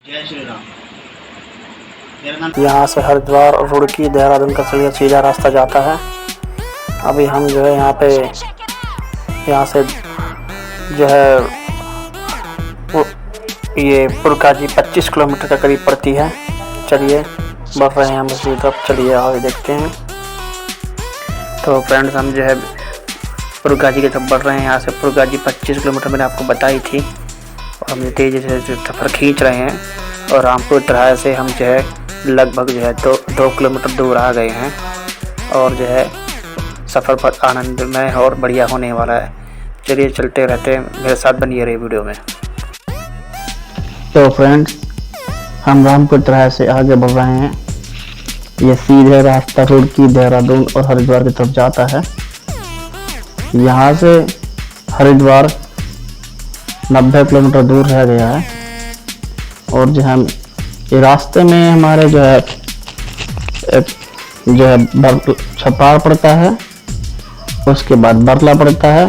जय श्री राम। मेरा नाम यहाँ से हरिद्वार और रुड़की देहरादून का सीधा रास्ता जाता है। अभी हम जो है यहाँ से जो है ये पुरकाजी 25 किलोमीटर का करीब पड़ती है। चलिए बढ़ रहे हैं हम उसी तरफ, चलिए आगे देखते हैं। तो फ्रेंड्स हम जो है पुरकाजी की तरफ बढ़ रहे हैं। यहाँ से पुरकाजी 25 किलोमीटर मैंने आपको बताई थी और हम तेज़ी से सफ़र खींच रहे हैं। और रामपुर तराया से हम जो है लगभग जो है 2 किलोमीटर दूर आ गए हैं और जो है सफ़र पर आनंदमय और बढ़िया होने वाला है। चलिए चलते रहते हैं, मेरे साथ बनिए रहे वीडियो में। तो फ्रेंड्स हम रामपुर तराया से आगे बढ़ रहे हैं। ये सीधे रास्ता रुड़की देहरादून और हरिद्वार की तरफ जाता है। यहाँ से हरिद्वार 90 किलोमीटर दूर रह गया है और जो हम ये रास्ते में हमारे जो है छपार पड़ता है, उसके बाद बरला पड़ता है,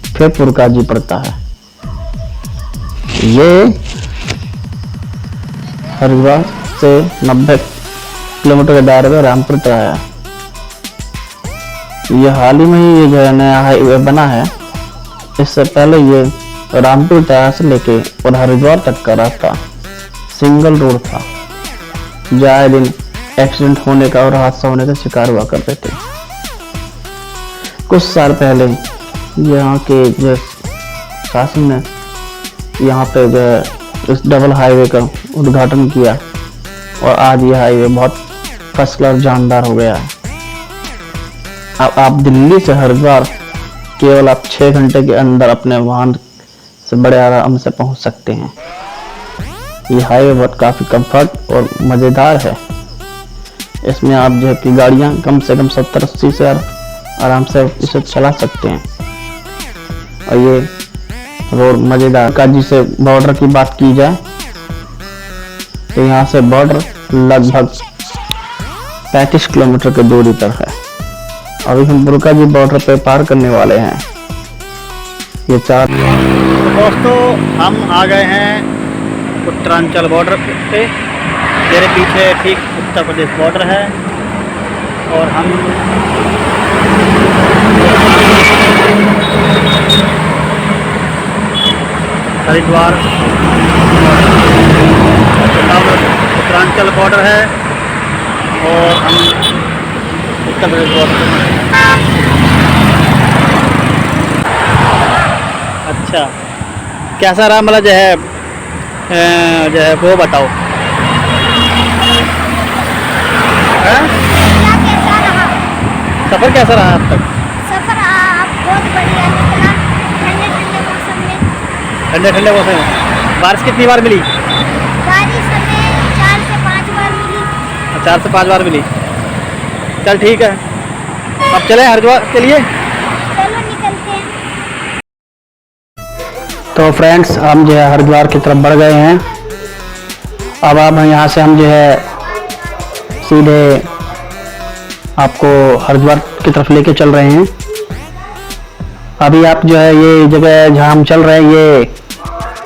फिर पुरकाजी पड़ता है। ये हरिद्वार से 90 किलोमीटर के दायरे में रामपुर तराया। ये हाल ही में ये जो है नया हाईवे बना है। इससे पहले ये रामपुर तराया से लेके और हरिद्वार तक का रास्ता सिंगल रोड था। जाए दिन एक्सीडेंट होने का और हादसा होने का शिकार हुआ करते थे। कुछ साल पहले यहाँ के जो शासन ने यहाँ पे जो है इस डबल हाईवे का उद्घाटन किया और आज ये हाईवे बहुत फर्स्ट क्लास जानदार हो गया है। अब आप दिल्ली से हरिद्वार केवल आप 6 घंटे के अंदर अपने वाहन से बड़े आराम से पहुंच सकते हैं। ये हाईवे बहुत काफ़ी कंफर्ट और मज़ेदार है। इसमें आप जो है कि गाड़ियाँ कम से कम 70-80 से आराम से इसे चला सकते हैं। और ये रोड मज़ेदार काजी से बॉर्डर की बात की जाए तो यहाँ से बॉर्डर लगभग 35 किलोमीटर की दूरी पर है। अभी हम पुरकाजी बॉर्डर पे पार करने वाले हैं। ये 4 दोस्तों हम आ गए हैं उत्तरांचल बॉर्डर पे। मेरे पीछे ठीक उत्तर प्रदेश बॉर्डर है और हम हरिद्वार उत्तरांचल बॉर्डर है और हम उत्तर प्रदेश बॉर्डर पे। अच्छा कैसा रहा मतलब जो है वो बताओ। सफ़र कैसा रहा अब तक? सफ़र बहुत बढ़िया निकला। ठंडे मौसम में ठंडे मौसम में बारिश कितनी बार मिली? बारिश हमें 4 से 5 बार मिली। 4 से 5 बार मिली। चल ठीक है, अब चले हरिद्वार के लिए। चलो निकलते हैं। तो फ्रेंड्स हम जो है हरिद्वार की तरफ बढ़ गए हैं। अब यहाँ से हम जो है सीधे आपको हरिद्वार की तरफ लेके चल रहे हैं। अभी आप जो है ये जगह जहाँ हम चल रहे हैं ये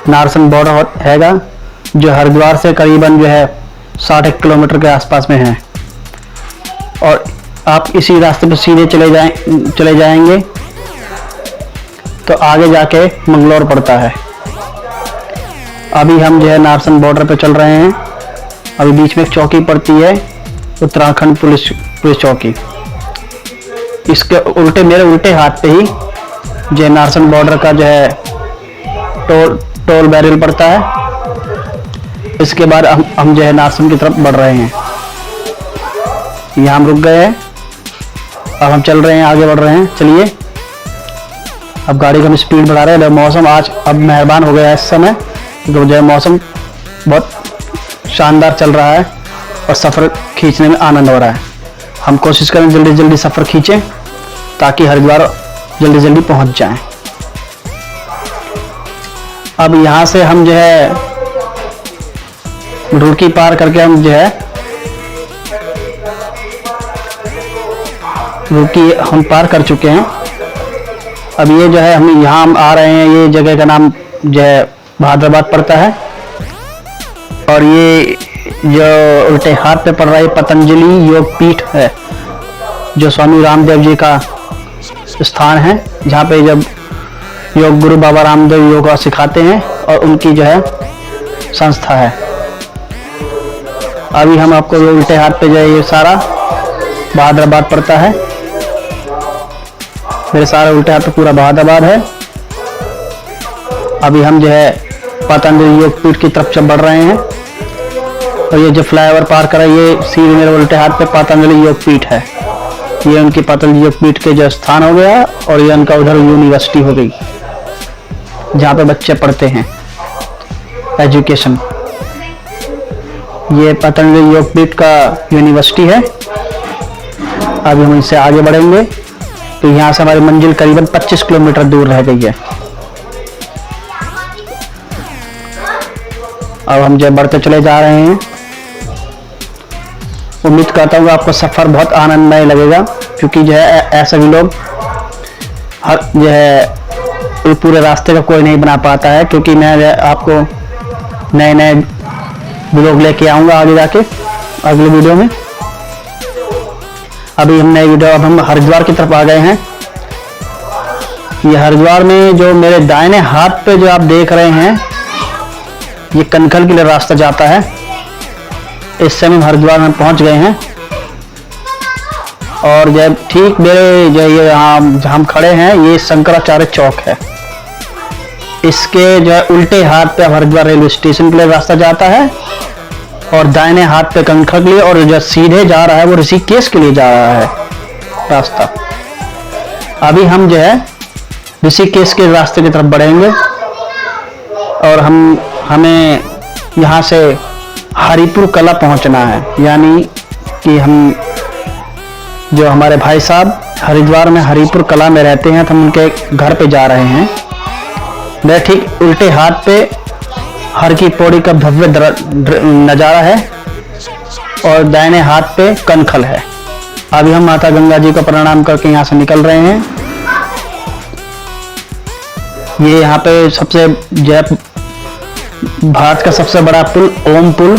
नारसन बॉर्डर हैगा, जो हरिद्वार से करीबन जो है 60 किलोमीटर के आसपास में है। और आप इसी रास्ते पर सीधे चले जाएंगे तो आगे जाके मंगलौर पड़ता है। अभी हम जो है नारसन बॉर्डर पे चल रहे हैं। अभी बीच में एक चौकी पड़ती है, उत्तराखंड पुलिस चौकी। इसके उल्टे मेरे उल्टे हाथ पे ही जो नारसन बॉर्डर का जो है टोल बैरियर पड़ता है। इसके बाद हम जो है नारसन की तरफ बढ़ रहे हैं। यहाँ हम रुक गए हैं, अब हम चल रहे हैं, आगे बढ़ रहे हैं। चलिए अब गाड़ी का हम स्पीड बढ़ा रहे हैं। मौसम आज अब मेहरबान हो गया है इस समय, तो जो है मौसम बहुत शानदार चल रहा है और सफ़र खींचने में आनंद हो रहा है। हम कोशिश करें जल्दी सफ़र खींचें ताकि हरिद्वार जल्दी पहुंच जाएं। अब यहाँ से हम जो है रुड़की पार करके हम जो है रुड़की हम पार कर चुके हैं। अब ये जो है हम यहाँ आ रहे हैं, ये जगह का नाम जो है बहादुराबाद पड़ता है। और ये जो उल्टे हाथ पे पड़ रहा है पतंजलि योग पीठ है, जो स्वामी रामदेव जी का स्थान है, जहाँ पे जब योग गुरु बाबा रामदेव योगा सिखाते हैं और उनकी जो है संस्था है। अभी हम आपको ये उल्टे हाथ पे जो है ये सारा बहादुराबाद पड़ता है, मेरे सारे उल्टे हाथ पे पूरा बहादुराबाद है। अभी हम जो है पतंजलि योग पीठ की तरफ से बढ़ रहे हैं और ये जो फ्लाईओवर पार कर रहा है ये सीधे मेरे उल्टे हाथ पे पतंजलि योग पीठ है। ये उनकी पतंजलि योग पीठ के जो स्थान हो गया और ये उनका उधर यूनिवर्सिटी हो गई जहाँ पे बच्चे पढ़ते हैं एजुकेशन। ये पतंजलि योग पीठ का यूनिवर्सिटी है। अभी हम इससे आगे बढ़ेंगे तो यहाँ से हमारी मंजिल करीबन 25 किलोमीटर दूर रह गई है। अब हम जो बढ़ते चले जा रहे हैं। उम्मीद करता हूँ आपको सफ़र बहुत आनंदमय लगेगा, क्योंकि जो है ऐसे भी लोग हर जो है पूरे रास्ते का कोई नहीं बना पाता है, क्योंकि मैं आपको नए नए ब्लॉग लेके आऊँगा आगे जाके अगले वीडियो में। अभी हम नए वीडियो, अब हम हरिद्वार की तरफ आ गए हैं। ये हरिद्वार में जो मेरे दाहिने हाथ पे जो आप देख रहे हैं ये कनखल के लिए रास्ता जाता है। इस समय हम हरिद्वार में पहुंच गए हैं और जब ठीक मेरे जो ये जहाँ हम खड़े हैं ये शंकराचार्य चौक है। इसके जो उल्टे हाथ पे हरिद्वार रेलवे स्टेशन के लिए रास्ता जाता है और दाहिने हाथ पे कनखल के लिए, और जो सीधे जा रहा है वो ऋषिकेश के लिए जा रहा है रास्ता। अभी हम जो है ऋषिकेश के रास्ते की तरफ बढ़ेंगे और हमें यहाँ से हरिपुर कला पहुँचना है, यानी कि हम जो हमारे भाई साहब हरिद्वार में हरिपुर कला में रहते हैं तो हम उनके घर पे जा रहे हैं। मेरे ठीक उल्टे हाथ पे हर की पौड़ी का भव्य नज़ारा है और दाहिने हाथ पे कनखल है। अभी हम माता गंगा जी को प्रणाम करके यहाँ से निकल रहे हैं। ये यहाँ पे सबसे भारत का सबसे बड़ा पुल ओम पुल,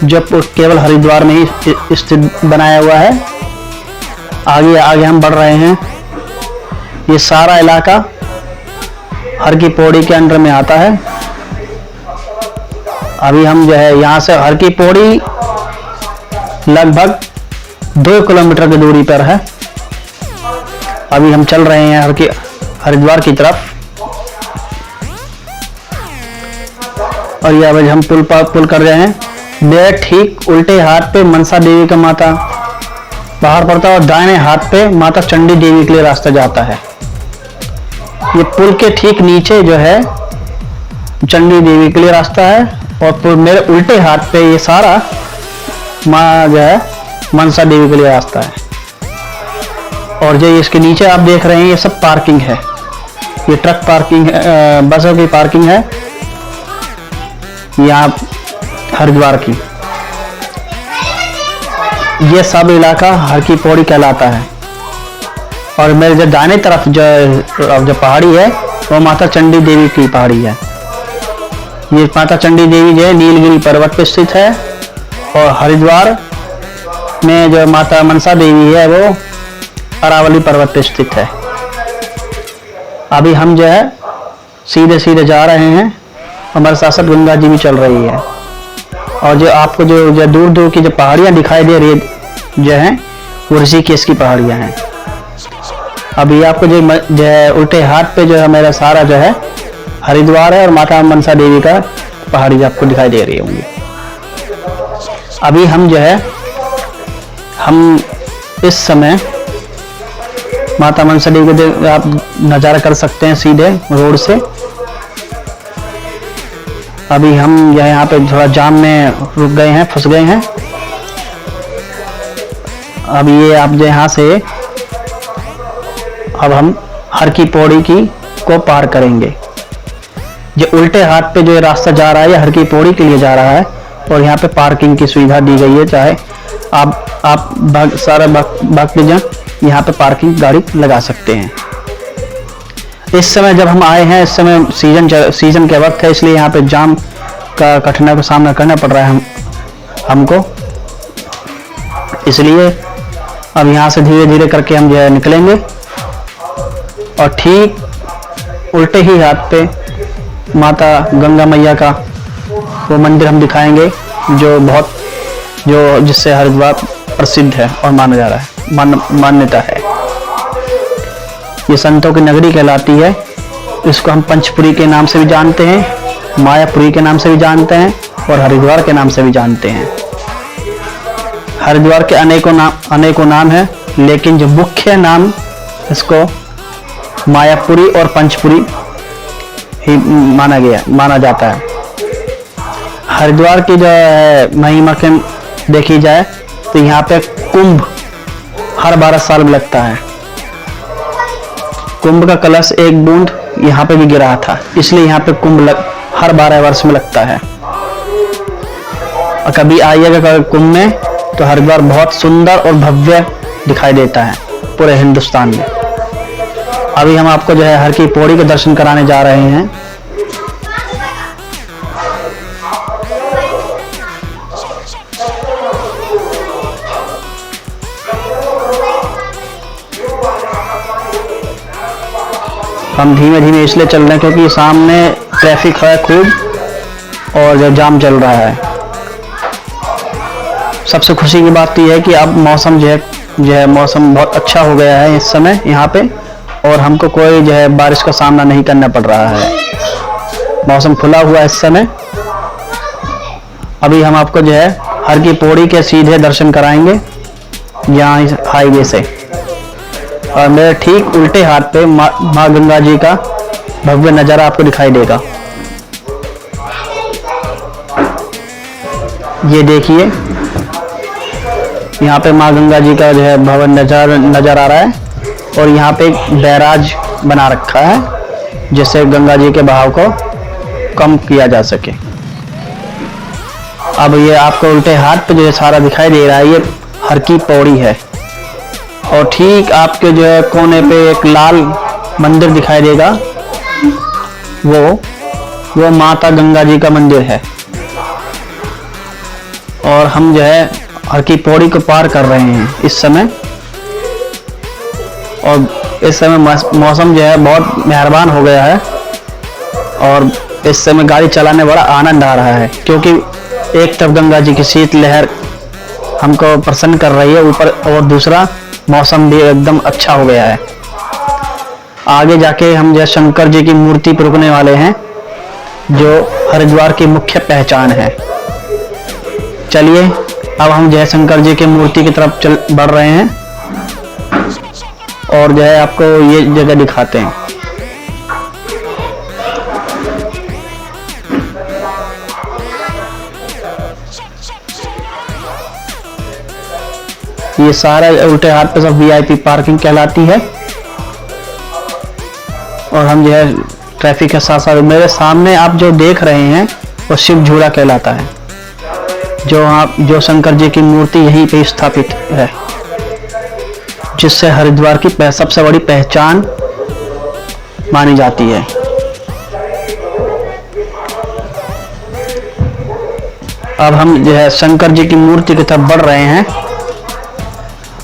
जो केवल हरिद्वार में ही स्थित बनाया हुआ है। आगे आगे हम बढ़ रहे हैं। ये सारा इलाका हर की पौड़ी के अंडर में आता है। अभी हम जो है यहाँ से हर की पौड़ी लगभग 2 किलोमीटर की दूरी पर है। अभी हम चल रहे हैं हरिद्वार की तरफ। और ये अभी हम पुल कर रहे हैं। मेरे ठीक उल्टे हाथ पे मनसा देवी का माता बाहर पड़ता है और दाहिने हाथ पे माता चंडी देवी के लिए रास्ता जाता है। ये पुल के ठीक नीचे जो है चंडी देवी के लिए रास्ता है और मेरे उल्टे हाथ पे ये सारा माँ जो है मनसा देवी के लिए रास्ता है। और जो इसके नीचे आप देख रहे हैं ये सब पार्किंग है। ये ट्रक पार्किंग है, बसों की पार्किंग है यहाँ हरिद्वार की। ये सब इलाका हर की पौड़ी कहलाता है। और मेरे जो दाहिने तरफ जो पहाड़ी है वो माता चंडी देवी की पहाड़ी है। ये माता चंडी देवी जो है नीलगिरी पर्वत पर स्थित है और हरिद्वार में जो माता मनसा देवी है वो अरावली पर्वत पर स्थित है। अभी हम जो है सीधे सीधे जा रहे हैं। हमारे साथ साथ गंगा जी भी चल रही है और जो आपको जो दूर दूर की जो पहाड़ियाँ दिखाई दे रही जो हैं वो ऋषिकेश की पहाड़ियाँ हैं। अभी आपको जो है उल्टे हाथ पे जो है मेरा सारा जो है हरिद्वार है और माता मनसा देवी का पहाड़ी आपको दिखाई दे रही होंगी। अभी हम जो है इस समय माता मनसा देवी को आप नज़ारा कर सकते हैं सीधे रोड से। अभी हम यहाँ पे थोड़ा जाम में रुक गए हैं, फंस गए हैं। अभी ये आप जो यहाँ से अब हम हर की पौड़ी को पार करेंगे। जो उल्टे हाथ पे जो रास्ता जा रहा है ये हर की पौड़ी के लिए जा रहा है और यहाँ पे पार्किंग की सुविधा दी गई है। चाहे आप बाकी जगह यहाँ पे पार्किंग गाड़ी लगा सकते हैं। इस समय जब हम आए हैं इस समय सीजन के वक्त है, इसलिए यहाँ पे जाम का कठिनाई का सामना करना पड़ रहा है हमको, इसलिए अब यहाँ से धीरे धीरे करके हम जो है निकलेंगे और ठीक उल्टे ही हाथ पे माता गंगा मैया का वो मंदिर हम दिखाएंगे जो जिससे हरिद्वार प्रसिद्ध है और माना जा रहा है, मान्यता है। ये संतों की नगरी कहलाती है। इसको हम पंचपुरी के नाम से भी जानते हैं, मायापुरी के नाम से भी जानते हैं और हरिद्वार के नाम से भी जानते हैं। हरिद्वार के अनेकों नाम है, लेकिन जो मुख्य नाम इसको मायापुरी और पंचपुरी ही माना जाता है। हरिद्वार की जो महिमा के देखी जाए तो यहाँ पे कुंभ हर 12 साल में लगता है। कुंभ का कलश एक बूंद यहाँ पे भी गिरा था, इसलिए यहाँ पे कुंभ हर 12 वर्ष में लगता है। और कभी आइएगा कुंभ में तो हरिद्वार बहुत सुंदर और भव्य दिखाई देता है पूरे हिंदुस्तान में। अभी हम आपको जो है हर की पौड़ी के दर्शन कराने जा रहे हैं। हम धीमे धीमे इसलिए चल रहे हैं क्योंकि सामने ट्रैफिक है खूब और जो जाम चल रहा है। सबसे खुशी की बात तो यह है कि अब मौसम जो है मौसम बहुत अच्छा हो गया है इस समय यहाँ पे, और हमको कोई जो है बारिश का सामना नहीं करना पड़ रहा है। मौसम खुला हुआ है इस समय। अभी हम आपको जो है हर की पौड़ी के सीधे दर्शन कराएंगे यहाँ इस हाईवे से, और मेरे ठीक उल्टे हाथ पे माँ गंगा जी का भव्य नज़ारा आपको दिखाई देगा। ये देखिए यहाँ पे माँ गंगा जी का जो है भवन नजर आ रहा है, और यहाँ पे एक बैराज बना रखा है जिससे गंगा जी के बहाव को कम किया जा सके। अब ये आपको उल्टे हाथ पे जो है सारा दिखाई दे रहा है, ये हर की पौड़ी है। और ठीक आपके जो है कोने पे एक लाल मंदिर दिखाई देगा, वो माता गंगा जी का मंदिर है। और हम जो है हर की पौड़ी को पार कर रहे हैं इस समय, और इस समय मौसम जो है बहुत मेहरबान हो गया है, और इस समय गाड़ी चलाने बड़ा आनंद आ रहा है क्योंकि एक तरफ गंगा जी की शीत लहर हमको प्रसन्न कर रही है ऊपर, और दूसरा मौसम भी एकदम अच्छा हो गया है। आगे जाके हम जो शंकर जी की मूर्ति पर रुकने वाले हैं जो हरिद्वार की मुख्य पहचान है। चलिए अब हम जो है शंकर जी की मूर्ति की तरफ बढ़ रहे हैं और जो है आपको ये जगह दिखाते हैं। ये सारा उल्टे हाथ पे सब वीआईपी पार्किंग कहलाती है, और हम जो है ट्रैफिक के साथ साथ मेरे सामने आप जो देख रहे हैं वो शिव झूला कहलाता है, जो शंकर जी की मूर्ति यहीं पे स्थापित है, जिससे हरिद्वार की सबसे बड़ी पहचान मानी जाती है। अब हम जो है शंकर जी की मूर्ति की तरफ बढ़ रहे हैं।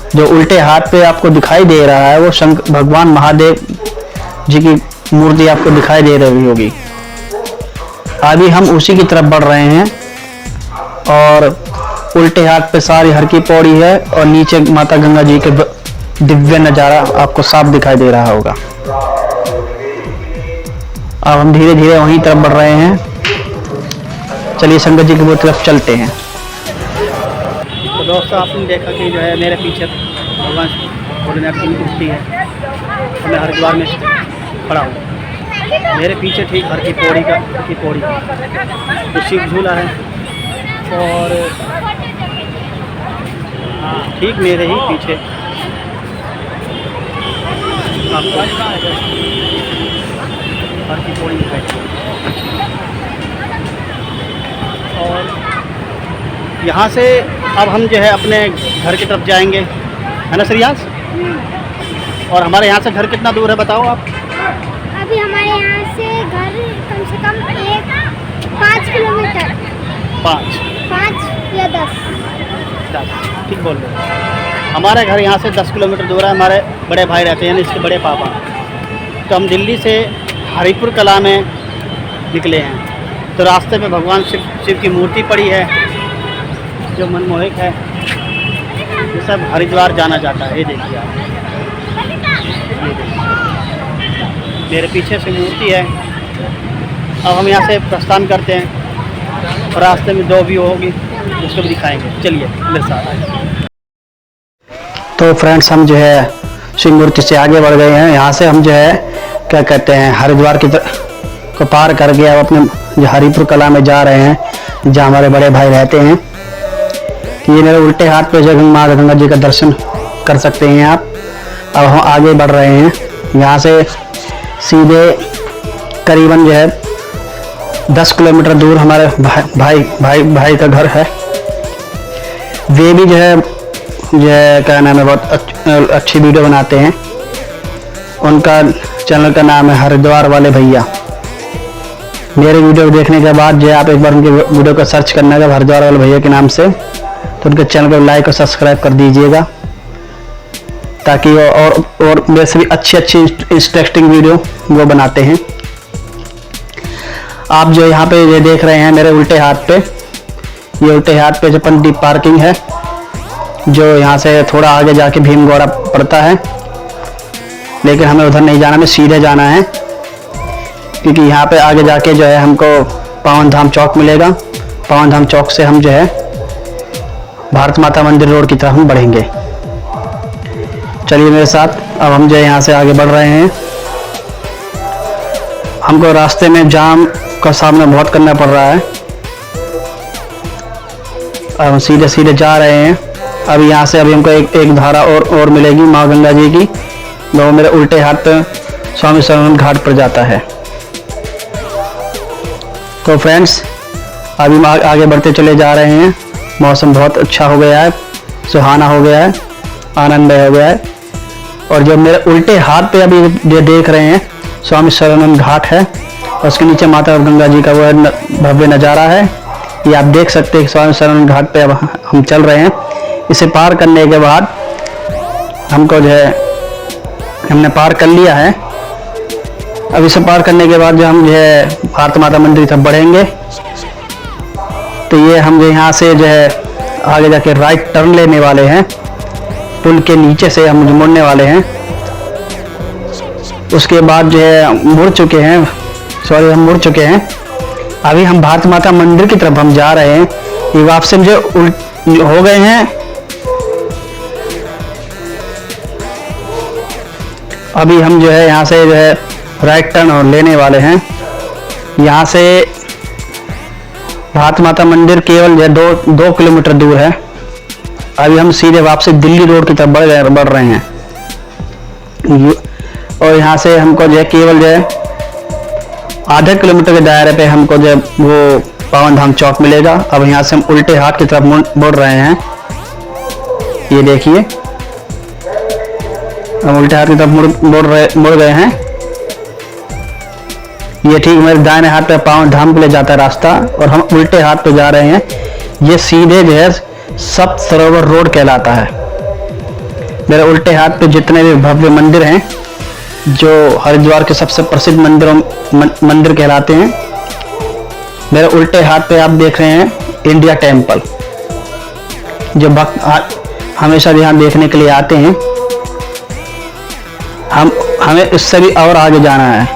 जो उल्टे हाथ पे आपको दिखाई दे रहा है वो भगवान महादेव जी की मूर्ति आपको दिखाई दे रही होगी। अभी हम उसी की तरफ बढ़ रहे हैं, और उल्टे हाथ पे सारी हर की पौड़ी है और नीचे माता गंगा जी के दिव्य नज़ारा आपको साफ दिखाई दे रहा होगा। अब हम धीरे धीरे वहीं तरफ बढ़ रहे हैं। चलिए शंकर जी की तरफ चलते हैं। तो दोस्तों आपने देखा कि जो है मेरे पीछे भगवान भोलेनाथ की मूर्ति है, और मैं हरिद्वार में खड़ा हूँ। मेरे पीछे ठीक हर की पौड़ी तो शिव झूला है, और ठीक मेरे ही पीछे आपको हर की पौड़ी दिखाई देती है। और यहाँ से अब हम जो है अपने घर की तरफ जाएंगे, है ना श्रेयांश? और हमारे यहाँ से घर कितना दूर है बताओ आप? अभी हमारे यहाँ से घर कम से कम 5 किलोमीटर। 5 या 10। ठीक बोल रहे हो। हमारे घर यहाँ से 10 किलोमीटर दूर है। हमारे बड़े भाई रहते हैं, इसके बड़े पापा। तो हम दिल्ली से हरिपुर कला में निकले हैं। तो रास्ते में भगवान शिव की मूर्ति पड़ी है जो मनमोहक है। ये सब हरिद्वार जाना चाहता है। ये देखिए आप, ये देखिए मेरे पीछे से मूर्ति है। अब हम यहाँ से प्रस्थान करते हैं और रास्ते में 2 व्यू होगी, उसको भी दिखाएंगे। चलिए मेरे साथ आइए। तो फ्रेंड्स, हम जो है शिव मूर्ति से आगे बढ़ गए हैं। यहाँ से हम जो है क्या कहते हैं हरिद्वार की को पार करके अब अपने जो हरिपुर कला में जा रहे हैं, जहाँ हमारे बड़े भाई रहते हैं। ये मेरे उल्टे हाथ पे जो माँ गंगा जी का दर्शन कर सकते हैं आप। अब हम आगे बढ़ रहे हैं। यहाँ से सीधे करीबन जो है 10 किलोमीटर दूर हमारे भाई का घर है। वे भी जो है क्या नाम है, बहुत अच्छी वीडियो बनाते हैं। उनका चैनल का नाम है हरिद्वार वाले भैया। मेरे वीडियो देखने के बाद जो है आप एक बार उनके वीडियो को सर्च करना है हरिद्वार वाले भैया के नाम से, तो उनके चैनल को लाइक और सब्सक्राइब कर दीजिएगा, ताकि वो और वैसे भी अच्छी इंटरेस्टिंग वीडियो वो बनाते हैं। आप जो यहाँ पे ये देख रहे हैं मेरे उल्टे हाथ पे, ये उल्टे हाथ पे जो पंडित पार्किंग है, जो यहाँ से थोड़ा आगे जाके भीमगौड़ा पड़ता है। लेकिन हमें उधर नहीं जाना, हमें सीधे जाना है, क्योंकि यहाँ पे आगे जाके जो है हमको पावन धाम चौक मिलेगा। पावन धाम चौक से हम जो है भारत माता मंदिर रोड की तरफ हम बढ़ेंगे। चलिए मेरे साथ। अब हम जो है यहाँ से आगे बढ़ रहे हैं। हमको रास्ते में जाम का सामना बहुत करना पड़ रहा है। अब हम सीधे सीधे जा रहे हैं। अब यहाँ से अभी हमको एक धारा और मिलेगी माँ गंगा जी की, वो मेरे उल्टे हाथ पे स्वामी सरनाथ घाट पर जाता है। तो फ्रेंड्स, अभी आगे बढ़ते चले जा रहे हैं। मौसम बहुत अच्छा हो गया है, सुहाना हो गया है, आनंदमय हो गया है। और जो मेरे उल्टे हाथ पे अभी जो देख रहे हैं स्वामी सरनाथ घाट है, और उसके नीचे माता गंगा जी का वह भव्य नज़ारा है। ये आप देख सकते हैं स्वामी सरनाथ घाट पे अब हम चल रहे हैं। इसे पार करने के बाद हमको जो है हमने पार कर लिया है। अब इसे पार करने के बाद जो हम जो है भारत माता मंदिर की तरफ बढ़ेंगे। तो ये हम जो यहाँ से जो है आगे जाके राइट टर्न लेने वाले हैं। पुल के नीचे से हम मुड़ने वाले हैं। उसके बाद जो है मुड़ चुके हैं, हम मुड़ चुके हैं। अभी हम भारत माता मंदिर की तरफ हम जा रहे हैं। ये वापसी जो हो गए हैं। अभी हम जो है यहाँ से जो है राइट टर्न और लेने वाले हैं। यहाँ से भारत माता मंदिर केवल जो है 2 किलोमीटर दूर है। अभी हम सीधे वापसी दिल्ली रोड की तरफ बढ़ रहे हैं। और यहाँ से हमको जो है केवल जो है आधे किलोमीटर के दायरे पे हमको जो वो पावन धाम चौक मिलेगा। अब यहाँ से हम उल्टे हाथ की तरफ मुड़ रहे हैं। ये देखिए, हम उल्टे हाथ की तरफ मुड़ गए हैं। ये ठीक मेरे दाहिने हाथ पे पावन धाम के लिए जाता है रास्ता, और हम उल्टे हाथ पे जा रहे हैं। ये सीधे जो है सप्त सरोवर रोड कहलाता है। मेरे उल्टे हाथ पे जितने भी भव्य मंदिर हैं, जो हरिद्वार के सबसे प्रसिद्ध मंदिर कहलाते हैं, मेरे उल्टे हाथ पे आप देख रहे हैं इंडिया टेम्पल, जो भक्त हमेशा यहाँ देखने के लिए आते हैं। हमें इससे भी और आगे जाना है।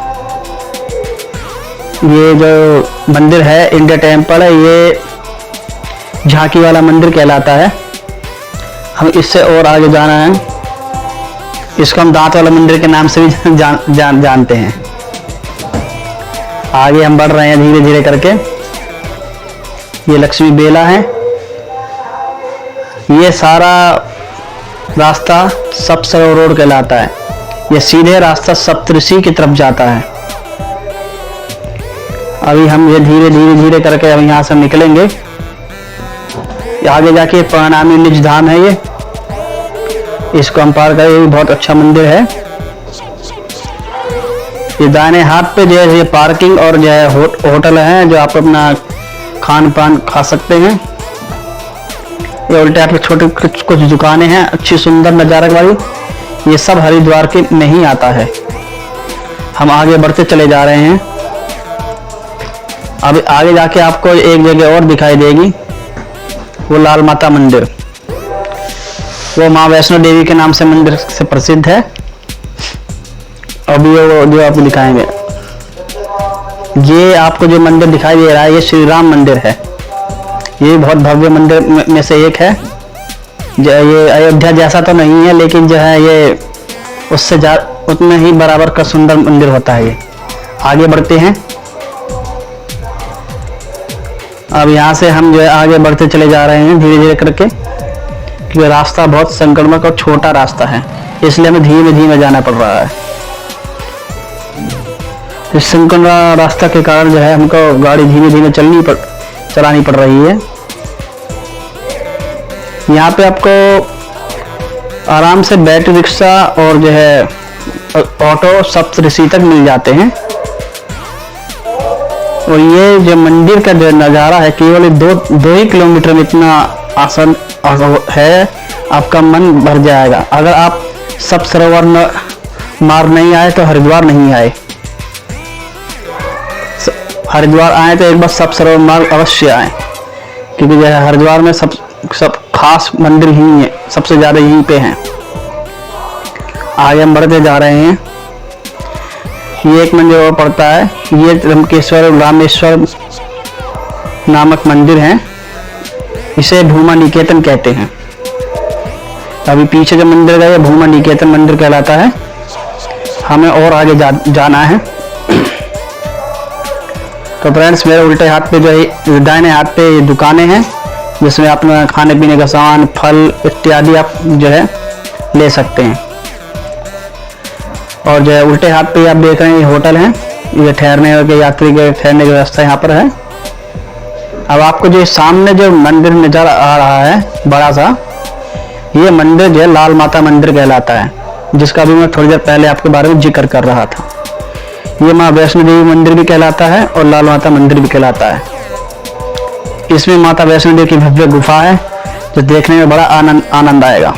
ये जो मंदिर है इंडिया टेम्पल है, ये झांकी वाला मंदिर कहलाता है। हम इससे और आगे जाना है। इसको हम दांत वाला मंदिर के नाम से भी जानते हैं। आगे हम बढ़ रहे हैं धीरे धीरे करके। ये लक्ष्मी बेला है। ये सारा रास्ता सप्त सरोवर रोड कहलाता है। ये सीधे रास्ता सप्तऋषि की तरफ जाता है। अभी हम ये धीरे करके अब यहाँ से निकलेंगे। आगे जाके प्रणामी निज धाम है। ये इसको हम पार करें। ये भी बहुत अच्छा मंदिर है। ये दाहिने हाथ पे जो है ये पार्किंग और जो है होटल है, जो आप अपना खान पान खा सकते हैं। ये उल्टे हाथ पे छोटे कुछ दुकानें हैं अच्छी सुंदर नज़ारा वाली। ये सब हरिद्वार के में ही आता है। हम आगे बढ़ते चले जा रहे हैं। अब आगे जाके आपको एक जगह और दिखाई देगी, वो लाल माता मंदिर। वो माँ वैष्णो देवी के नाम से मंदिर से प्रसिद्ध है। अभी वो जो आपको दिखाएंगे, ये आपको जो मंदिर दिखाई दे रहा है ये श्री राम मंदिर है। ये बहुत भव्य मंदिर में से एक है। जो ये अयोध्या जैसा तो नहीं है, लेकिन जो है ये उससे उतने ही बराबर का सुंदर मंदिर होता है। ये आगे बढ़ते हैं। अब यहाँ से हम जो है आगे बढ़ते चले जा रहे हैं धीरे धीरे करके, क्योंकि रास्ता बहुत संक्रामक और छोटा रास्ता है, इसलिए हमें धीमे धीमे जाना पड़ रहा है। इस संक्रामक रास्ता के कारण जो है हमको गाड़ी धीमे धीमे चलानी पड़ रही है। यहाँ पे आपको आराम से बैटरी रिक्शा और जो है ऑटो सप्तऋषि तक मिल जाते हैं। और ये जो मंदिर का जो नज़ारा है, केवल दो ही किलोमीटर में इतना आसान है, आपका मन भर जाएगा। अगर आप सब सरोवर मार्ग नहीं आए तो हरिद्वार नहीं आए। हरिद्वार आए तो एक बार सब सरोवर मार्ग अवश्य आए, क्योंकि जो है हरिद्वार में सब खास मंदिर ही है, सबसे ज़्यादा यहीं पे हैं। आगे हम बढ़ते जा रहे हैं। ये एक मंदिर और पड़ता है, ये त्र्यंबकेश्वर रामेश्वर नामक मंदिर है। इसे भूमा निकेतन कहते हैं। अभी पीछे जो मंदिर है ये भूमा निकेतन मंदिर कहलाता है। हमें और आगे जाना है। तो फ्रेंड्स, मेरे उल्टे हाथ पे जो है दाहिने हाथ पे दुकानें हैं, जिसमें अपना खाने पीने का सामान, फल इत्यादि आप जो है ले सकते हैं। और जो है उल्टे हाथ पे आप देख रहे हैं ये होटल है, ये ठहरने के यात्री के ठहरने की व्यवस्था यहाँ पर है। अब आपको जो सामने जो मंदिर नजर आ रहा है बड़ा सा, ये मंदिर जो है लाल माता मंदिर कहलाता है, जिसका भी मैं थोड़ी देर पहले आपके बारे में जिक्र कर रहा था। ये माँ वैष्णो देवी मंदिर भी कहलाता है और लाल माता मंदिर भी कहलाता है। इसमें माता वैष्णो देवी की भव्य गुफा है, जो देखने में बड़ा आनंद आएगा।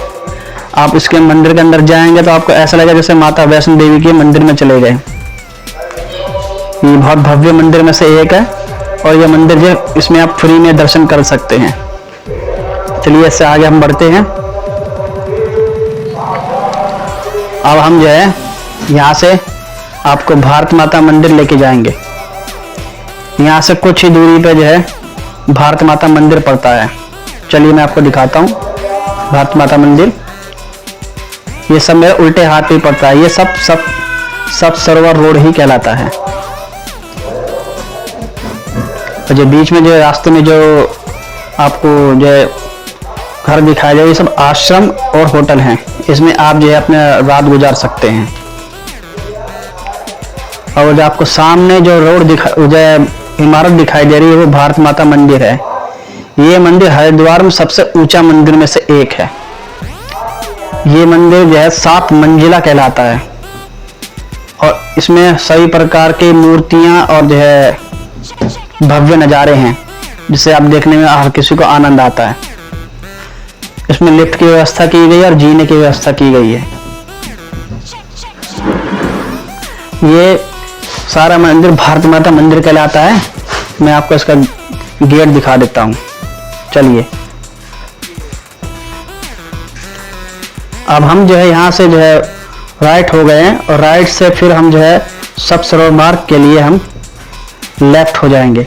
आप इसके मंदिर के अंदर जाएंगे तो आपको ऐसा लगेगा जैसे माता वैष्णो देवी के मंदिर में चले गए। ये बहुत भव्य मंदिर में से एक है, और ये मंदिर जो इसमें आप फ्री में दर्शन कर सकते हैं। चलिए इससे आगे हम बढ़ते हैं। अब हम जो है यहाँ से आपको भारत माता मंदिर लेके जाएंगे। यहाँ से कुछ ही दूरी पे जो है भारत माता मंदिर पड़ता है। चलिए मैं आपको दिखाता हूँ भारत माता मंदिर। ये सब मेरे उल्टे हाथ पे पड़ता है। ये सब सरोवर रोड ही कहलाता है। और जो बीच में जो रास्ते में जो आपको जो घर दिखाया जाए, ये सब आश्रम और होटल हैं। इसमें आप जो है अपने रात गुजार सकते हैं। और जो आपको सामने जो रोड जो इमारत दिखाई दे रही है, वो भारत माता मंदिर है। ये मंदिर हरिद्वार में सबसे ऊंचा मंदिर में से एक है। ये मंदिर जो है 7 मंजिला कहलाता है, और इसमें सभी प्रकार की मूर्तियां और जो है भव्य नज़ारे हैं, जिसे आप देखने में हर किसी को आनंद आता है। इसमें लिफ्ट की व्यवस्था की गई है और जीने की व्यवस्था की गई है। ये सारा मंदिर भारत माता मंदिर कहलाता है। मैं आपको इसका गेट दिखा देता हूँ। चलिए अब हम जो है यहाँ से जो है राइट हो गए हैं, और राइट से फिर हम जो है सब सरोवर मार्ग के लिए हम लेफ्ट हो जाएंगे।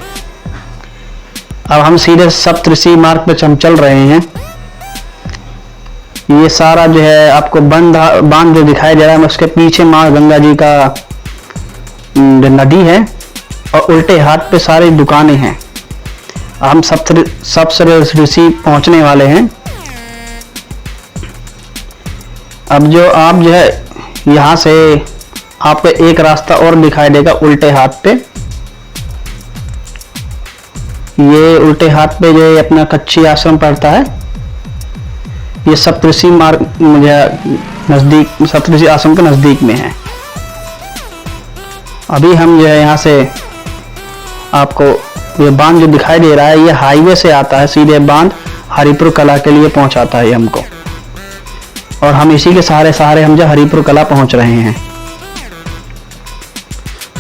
अब हम सीधे सप्तऋषि मार्ग पे हम चल रहे हैं। ये सारा जो है आपको बांध जो दिखाई दे रहा है, उसके पीछे माँ गंगा जी का जो नदी है, और उल्टे हाथ पे सारी दुकानें हैं। हम सप्तऋषि पहुंचने वाले हैं। अब जो आप जो है यहाँ से आपको एक रास्ता और दिखाई देगा उल्टे हाथ पे। ये उल्टे हाथ पे जो है अपना कच्ची आश्रम पड़ता है। ये सप्तऋषि मार्ग मुझे नजदीक, सप्तऋषि आश्रम के नजदीक में है। अभी हम जो है यहाँ से आपको ये बांध जो दिखाई दे रहा है, ये हाईवे से आता है, सीधे बांध हरिपुर कला के लिए पहुंचाता है हमको, और हम इसी के सहारे हम जो हरिपुर कला पहुंच रहे हैं।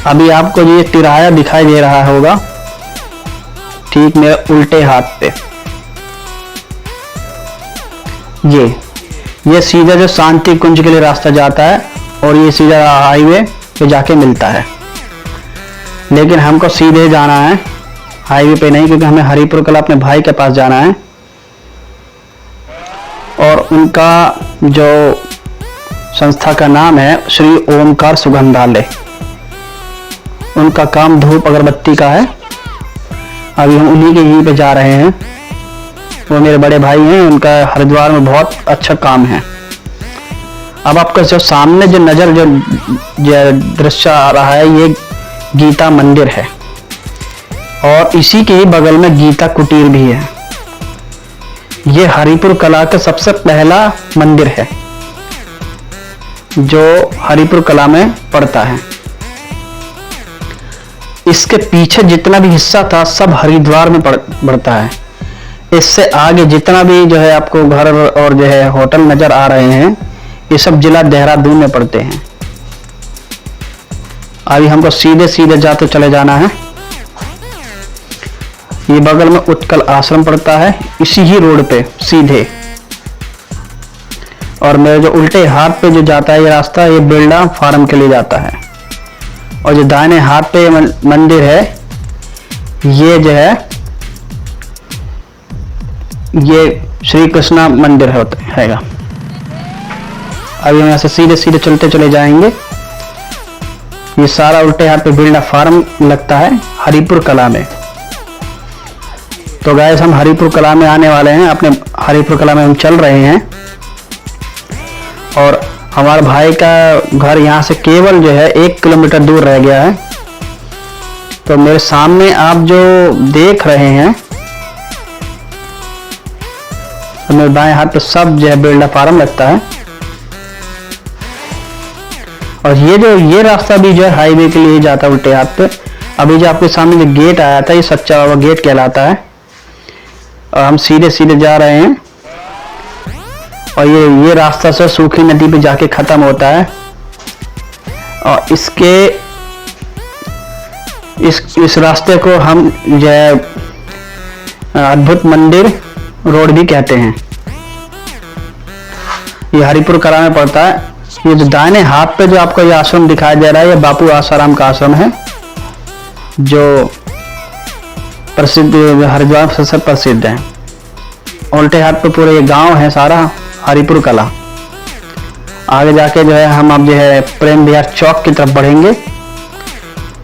अभी आपको ये तिराया दिखाई दे रहा होगा ठीक मेरे उल्टे हाथ पे, ये सीधा जो शांति कुंज के लिए रास्ता जाता है और ये सीधा हाईवे पे जाके मिलता है। लेकिन हमको सीधे जाना है, हाईवे पे नहीं, क्योंकि हमें हरिपुर कला अपने भाई के पास जाना है। और उनका जो संस्था का नाम है श्री ओमकार सुगंधालय, उनका काम धूप अगरबत्ती का है। अभी हम उन्हीं के यहीं पे जा रहे हैं, वो मेरे बड़े भाई हैं, उनका हरिद्वार में बहुत अच्छा काम है। अब आपका जो सामने जो नजर जो दृश्य आ रहा है, ये गीता मंदिर है, और इसी के ही बगल में गीता कुटीर भी है। ये हरिपुर कला का सबसे पहला मंदिर है जो हरिपुर कला में पड़ता है। इसके पीछे जितना भी हिस्सा था सब हरिद्वार में पड़ता है। इससे आगे जितना भी जो है आपको घर और जो है होटल नजर आ रहे हैं, ये सब जिला देहरादून में पड़ते हैं। अभी हमको सीधे जाते चले जाना है। ये बगल में उत्कल आश्रम पड़ता है, इसी ही रोड पे सीधे। और मेरे जो उल्टे हाथ पे जो जाता है ये रास्ता, ये बिरला फार्म के लिए जाता है। और जो दाहिने हाथ पे मंदिर है, ये जो है ये श्री कृष्णा मंदिर हैगा। अभी हम यहाँ से सीधे चलते चले जाएंगे। ये सारा उल्टे हाथ पे बिरला फार्म लगता है हरिपुर कला में। तो गाइस हम हरिपुर कला में आने वाले हैं, अपने हरिपुर कला में हम चल रहे हैं। और हमारे भाई का घर यहाँ से केवल जो है 1 किलोमीटर दूर रह गया है। तो मेरे सामने आप जो देख रहे हैं, तो मेरे बाएं हाथ पे सब जो है बिरला फार्म लगता है। और ये रास्ता भी जो है हाईवे के लिए जाता है उल्टे हाथ पे। अभी जो आपके सामने जो गेट आया था, ये सच्चा बाबा गेट कहलाता है। और हम सीधे जा रहे हैं, और ये रास्ता से सूखी नदी पे जाके खत्म होता है। और इस रास्ते को हम जो है अद्भुत मंदिर रोड भी कहते हैं। ये हरिपुर कला में पड़ता है। ये जो दाहिने हाथ पे जो आपको ये आश्रम दिखाई दे रहा है, ये बापू आसाराम का आश्रम है, जो प्रसिद्ध हरिद्वार सबसे प्रसिद्ध है। उल्टे हाथ पे पूरे ये गांव है सारा हरिपुर कला। आगे जाके जो है हम अब जो है प्रेम विहार चौक की तरफ बढ़ेंगे,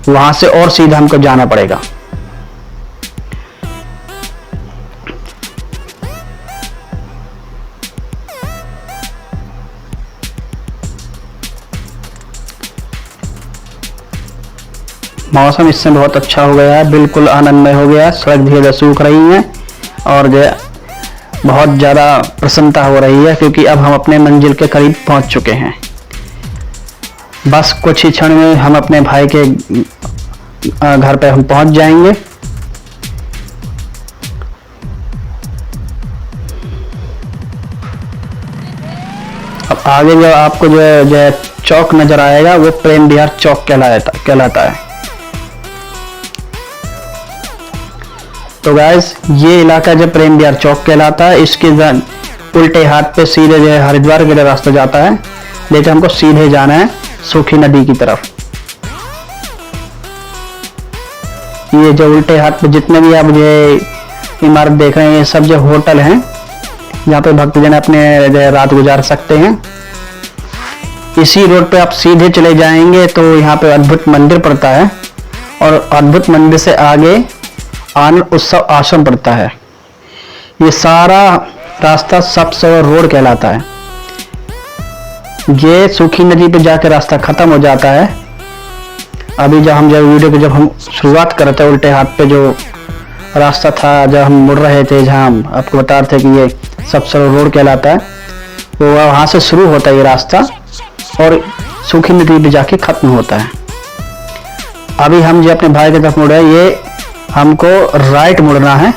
वहां से और सीधा हमको जाना पड़ेगा। मौसम इससे बहुत अच्छा हो गया है, बिल्कुल आनंदमय हो गया है। सड़क धीरे धीरे सूख रही है और जो बहुत ज़्यादा प्रसन्नता हो रही है, क्योंकि अब हम अपने मंजिल के करीब पहुंच चुके हैं। बस कुछ ही क्षण में हम अपने भाई के घर पे हम पहुंच जाएंगे। अब आगे जो आपको जो है चौक नजर आएगा, वो प्रेम विहार चौक कहलाता है। तो गाइस ये इलाका जो प्रेम विहार चौक कहलाता है, इसके उल्टे हाथ पे सीधे जो है हरिद्वार के लिए रास्ता जाता है, लेकिन हमको सीधे जाना है सूखी नदी की तरफ। ये जो उल्टे हाथ पे जितने भी आप जो इमारत देख रहे हैं, ये सब जो होटल हैं, जहाँ पे भक्तजन अपने जो रात गुजार सकते हैं। इसी रोड पे आप सीधे चले जाएंगे तो यहाँ पे अद्भुत मंदिर पड़ता है, और अद्भुत मंदिर से आगे आनंद उत्सव आश्रम पड़ता है। ये सारा रास्ता सप्तसरोवर रोड कहलाता है। ये सूखी नदी पे जाकर रास्ता खत्म हो जाता है। अभी जब वीडियो को जब हम शुरुआत कर रहे थे, उल्टे हाथ पे जो रास्ता था, जब हम मुड़ रहे थे, जहाँ हम आपको बता रहे थे कि ये सप्तसरोवर रोड कहलाता है, तो वहाँ से शुरू होता है ये रास्ता और सूखी नदी पे जाके खत्म होता है। अभी हम जो अपने भाई की तरफ मुड़ रहे हैं, ये हमको राइट मुड़ना है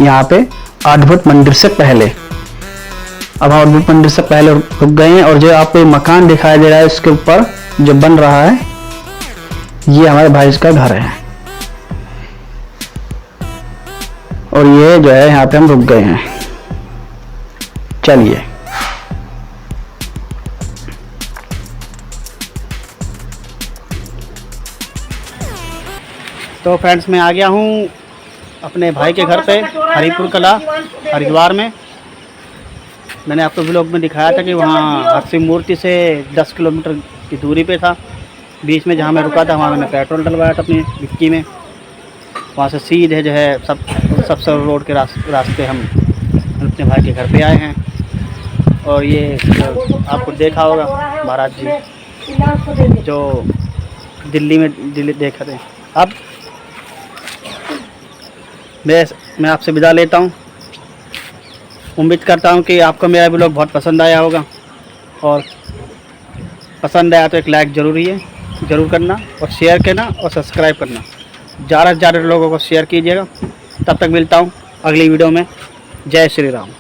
यहाँ पे अद्भुत मंदिर से पहले। अब हम अद्भुत मंदिर से पहले रुक गए हैं और जो आपको ये मकान दिखाई दे रहा है उसके ऊपर जो बन रहा है, ये हमारे भाई का घर है। और ये जो है यहाँ पे हम रुक गए हैं। चलिए तो फ्रेंड्स मैं आ गया हूँ अपने भाई के घर पे हरिपुर कला हरिद्वार में। मैंने आपको व्लॉग में दिखाया था कि वहाँ हरसिंह मूर्ति से 10 किलोमीटर की दूरी पे था। बीच में जहाँ मैं रुका था वहाँ मैंने पेट्रोल डलवाया था अपनी डिक्की में। वहाँ से सीधे जो है सबसे रोड के रास्ते हम अपने भाई के घर पे आए हैं। और ये आपको देखा होगा महाराज जी जो दिल्ली देखा थे। अब मैं आपसे विदा लेता हूँ। उम्मीद करता हूँ कि आपको मेरा व्लॉग बहुत पसंद आया होगा, और पसंद आया तो एक लाइक ज़रूर करना और शेयर करना और सब्सक्राइब करना। ज़्यादा से ज़्यादा लोगों को शेयर कीजिएगा। तब तक मिलता हूँ अगली वीडियो में। जय श्री राम।